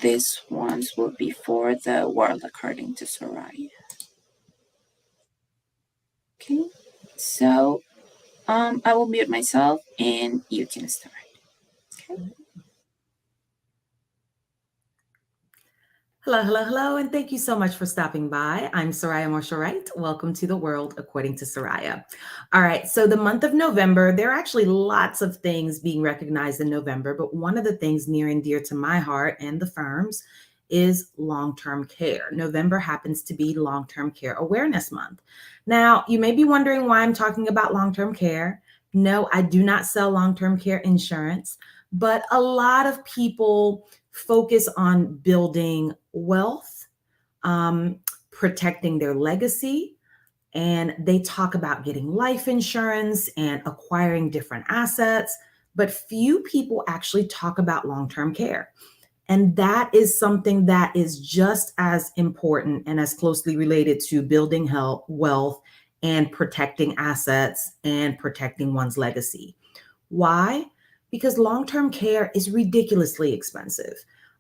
these ones will be for the world according to Soraya. Okay, so I will mute myself and you can start. Okay. Hello, and thank you so much for stopping by. I'm Soraya Marshall-Wright. Welcome to the world according to Soraya. All right, so the month of November, there are actually lots of things being recognized in November, but one of the things near and dear to my heart and the firm's is long-term care. November happens to be Long-Term Care Awareness Month. Now, you may be wondering why I'm talking about long-term care. No, I do not sell long-term care insurance, but a lot of people focus on building wealth, protecting their legacy, and they talk about getting life insurance and acquiring different assets, but few people actually talk about long-term care. And that is something that is just as important and as closely related to building health, wealth, and protecting assets and protecting one's legacy. Why? Because long-term care is ridiculously expensive.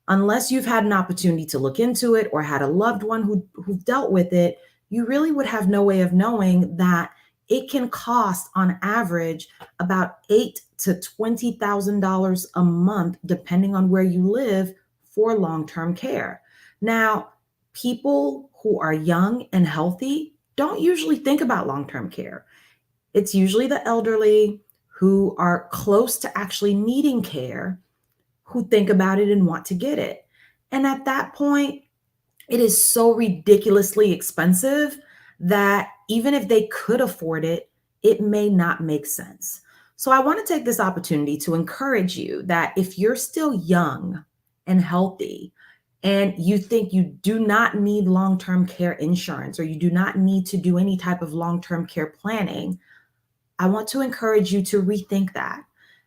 Unless you've had an opportunity to look into it or had a loved one who dealt with it, you really would have no way of knowing that it can cost on average about $8,000 to $20,000 a month, depending on where you live, for long-term care. Now, people who are young and healthy don't usually think about long-term care. It's usually the elderly who are close to actually needing care who think about it and want to get it. And at that point, it is so ridiculously expensive that even if they could afford it, it may not make sense. So I want to take this opportunity to encourage you that if you're still young and healthy and you think you do not need long-term care insurance or you do not need to do any type of long-term care planning, I want to encourage you to rethink that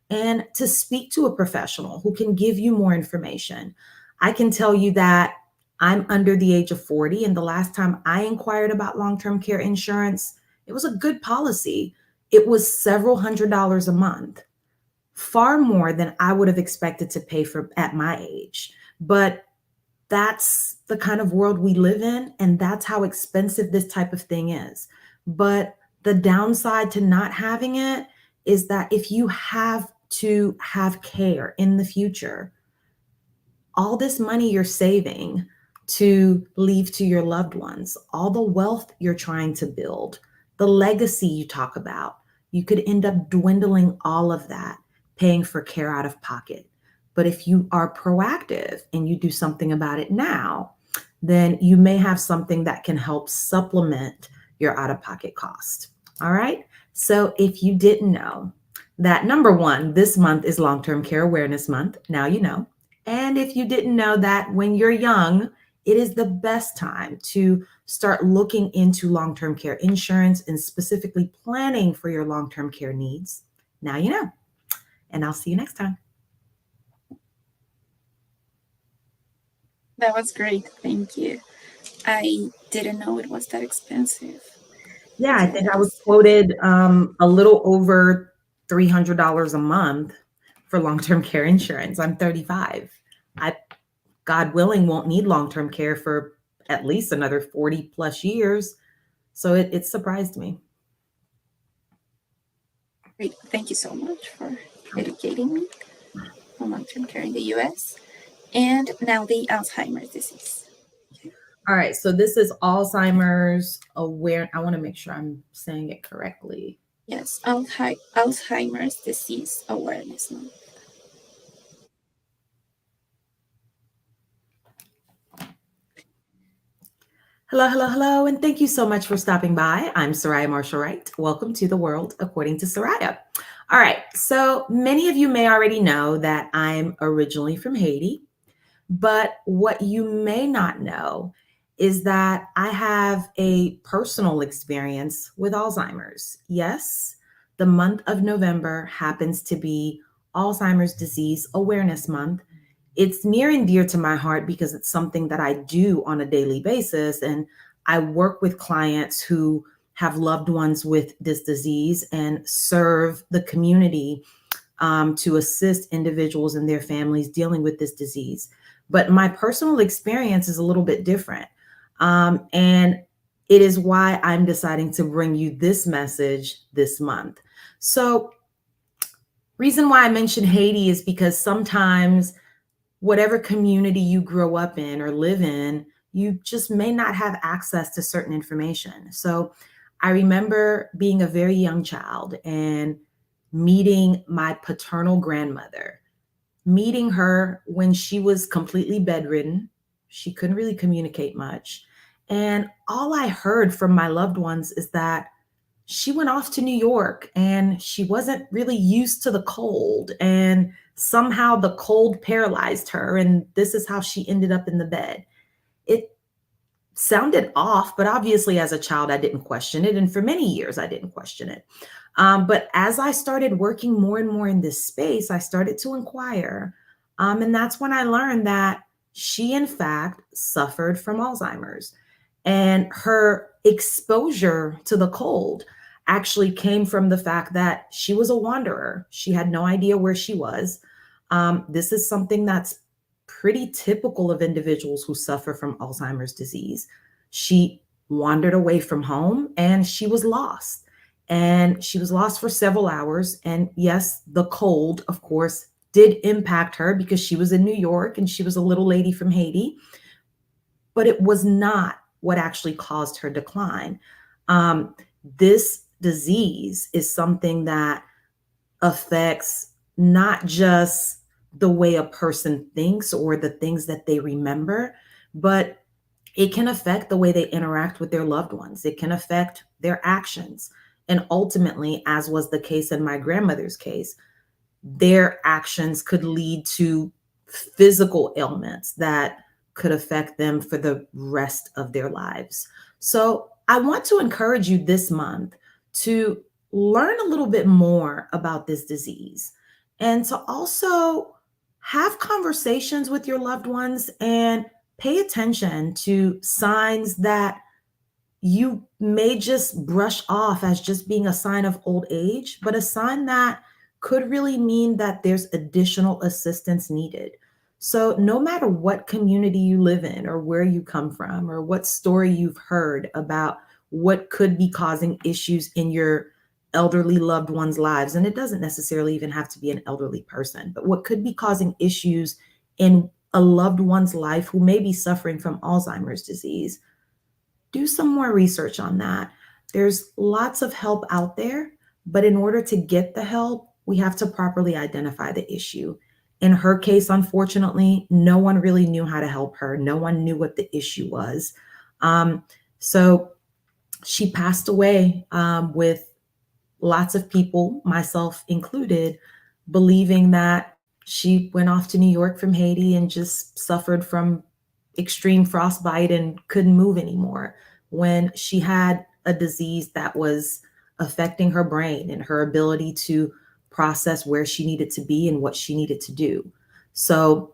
and to speak to a professional who can give you more information. I can tell you that I'm under the age of 40, and the last time I inquired about long-term care insurance, it was a good policy. It was several $100s a month, far more than I would have expected to pay for at my age. But that's the kind of world we live in, and that's how expensive this type of thing is. But the downside to not having it is that if you have to have care in the future, all this money you're saving to leave to your loved ones, all the wealth you're trying to build, the legacy you talk about, you could end up dwindling all of that, paying for care out of pocket. But if you are proactive and you do something about it now, then you may have something that can help supplement your out-of-pocket cost. All right. So if you didn't know that, number one, this month is Long-Term Care Awareness Month, now you know. And if you didn't know that when you're young, it is the best time to start looking into long-term care insurance and specifically planning for your long-term care needs, now you know. And I'll see you next time. That was great. Thank you. I didn't know it was that expensive. Yeah, I think I was quoted a little over $300 a month for long-term care insurance. I'm 35. I, God willing, won't need long-term care for at least another 40 plus years. So it surprised me. Great. Thank you so much for educating me on long-term care in the US. And now the Alzheimer's disease. All right, so this is Alzheimer's aware. I want to make sure I'm saying it correctly. Yes, Alzheimer's disease awareness month. Hello, and thank you so much for stopping by. I'm Soraya Marshall-Wright. Welcome to the world according to Soraya. All right, so many of you may already know that I'm originally from Haiti, but what you may not know is that I have a personal experience with Alzheimer's. Yes, the month of November happens to be Alzheimer's Disease Awareness Month. It's near and dear to my heart because it's something that I do on a daily basis. And I work with clients who have loved ones with this disease and serve the community to assist individuals and their families dealing with this disease. But my personal experience is a little bit different. And it is why I'm deciding to bring you this message this month. So, reason why I mention Haiti is because sometimes whatever community you grow up in or live in, you just may not have access to certain information. So I remember being a very young child and meeting my paternal grandmother, meeting her when she was completely bedridden. She couldn't really communicate much. And all I heard from my loved ones is that she went off to New York and she wasn't really used to the cold. And somehow the cold paralyzed her. And this is how she ended up in the bed. It sounded off, but obviously, as a child, I didn't question it. And for many years, I didn't question it. But as I started working more and more in this space, I started to inquire. And that's when I learned that she, in fact, suffered from Alzheimer's. And her exposure to the cold actually came from the fact that she was a wanderer. She had no idea where she was. This is something that's pretty typical of individuals who suffer from Alzheimer's disease. She wandered away from home and she was lost. And she was lost for several hours. And yes, the cold, of course, did impact her because she was in New York and she was a little lady from Haiti. But it was not what actually caused her decline. This disease is something that affects not just the way a person thinks or the things that they remember, but it can affect the way they interact with their loved ones. It can affect their actions. And ultimately, as was the case in my grandmother's case, their actions could lead to physical ailments that could affect them for the rest of their lives. So I want to encourage you this month to learn a little bit more about this disease and to also have conversations with your loved ones and pay attention to signs that you may just brush off as just being a sign of old age, but a sign that could really mean that there's additional assistance needed. So, no matter what community you live in, or where you come from, or what story you've heard about what could be causing issues in your elderly loved ones' lives, and it doesn't necessarily even have to be an elderly person, but what could be causing issues in a loved one's life who may be suffering from Alzheimer's disease, do some more research on that. There's lots of help out there, but in order to get the help, we have to properly identify the issue. In her case, unfortunately, no one really knew how to help her. No one knew what the issue was. So she passed away with lots of people, myself included, believing that she went off to New York from Haiti and just suffered from extreme frostbite and couldn't move anymore, when she had a disease that was affecting her brain and her ability to process where she needed to be and what she needed to do. So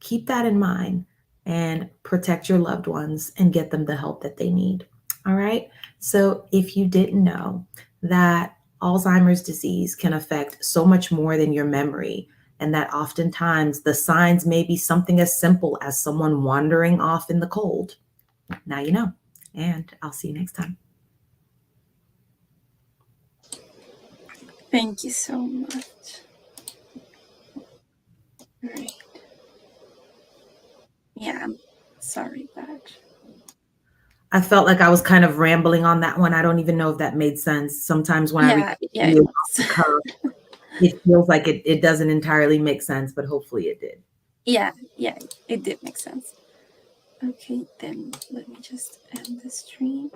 keep that in mind and protect your loved ones and get them the help that they need. All right. So if you didn't know that Alzheimer's disease can affect so much more than your memory, and that oftentimes the signs may be something as simple as someone wandering off in the cold, now you know. And I'll see you next time. Thank you so much. Right. Yeah, I'm sorry, Badge. I felt like I was kind of rambling on that one. I don't even know if that made sense. Sometimes when I read it was. it feels like it doesn't entirely make sense, but hopefully it did. Yeah, it did make sense. Okay, then let me just end the stream.